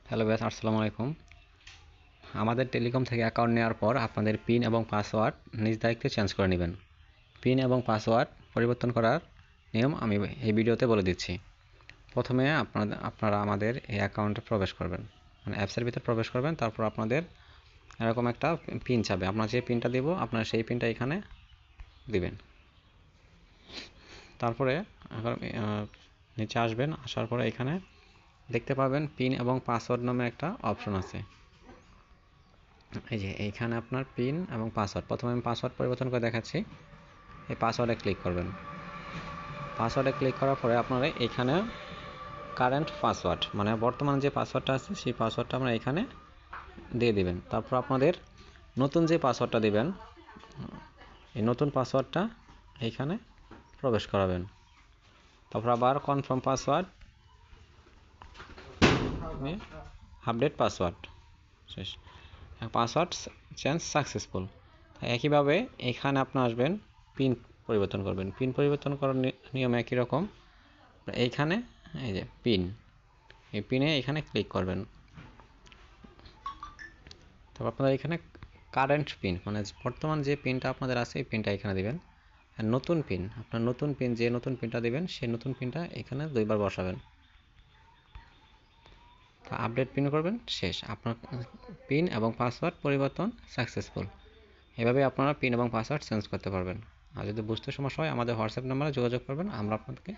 Hello guys, আসসালামু আলাইকুম। আমাদের টেলিকম থেকে অ্যাকাউন্ট নেওয়ার পর আপনাদের পিন এবং পাসওয়ার্ড নিজ দায়িত্বে চেঞ্জ করে নেবেন। পিন এবং পাসওয়ার্ড পরিবর্তন করার নিয়ম আমি এই ভিডিওতে বলে দিচ্ছি। প্রথমে আপনারা আমাদের এই অ্যাকাউন্টে প্রবেশ করবেন, মানে অ্যাপসের ভিতরে প্রবেশ করবেন। তারপর আপনাদের এরকম একটা পিন চাবে, আপনার যে পিনটা দিব আপনারা সেই পিনটা এখানে দিবেন। তারপরে নিচে আসবেন, আসার পরে এখানে দেখতে পাবেন পিন এবং পাসওয়ার্ড নামে একটা অপশন আছে। এই যে এইখানে আপনার পিন এবং পাসওয়ার্ড, প্রথমে আমি পাসওয়ার্ড পরিবর্তন করে দেখাচ্ছি। এই পাসওয়ার্ডে ক্লিক করবেন। পাসওয়ার্ডে ক্লিক করার পরে আপনারা এখানে কারেন্ট পাসওয়ার্ড, মানে বর্তমান যে পাসওয়ার্ডটা আছে সেই পাসওয়ার্ডটা আপনারা এখানে দিয়ে দিবেন। তারপর আপনাদের নতুন যে পাসওয়ার্ডটা দিবেন, এই নতুন পাসওয়ার্ডটা এইখানে প্রবেশ করাবেন। তারপর আবার কনফার্ম পাসওয়ার্ড, আপডেট পাসওয়ার্ড, শেষ। Password change successful. একইভাবে এখানে আপনি আসবেন, পিন পরিবর্তন করবেন। পিন পরিবর্তন করার নিয়ম একই রকম। এইখানে এই যে পিন, এই পিনে এখানে ক্লিক করবেন। তারপর আপনারা এখানে কারেন্ট পিন, মানে বর্তমান যে পিনটা আপনাদের আছে এই পিনটা এখানে দিবেন। আর নতুন পিন, আপনার নতুন পিন, যে নতুন পিনটা দিবেন সেই নতুন পিনটা এখানে দুইবার বসাবেন। আপডেট পিন করবেন, শেষ। আপনার পিন এবং পাসওয়ার্ড পরিবর্তন সাকসেসফুল। এভাবে আপনারা পিন এবং পাসওয়ার্ড চেঞ্জ করতে পারবেন। আর যদি বুঝতে সমস্যা হয় আমাদের হোয়াটসঅ্যাপ নাম্বারে যোগাযোগ করবেন, আমরা আপনাদেরকে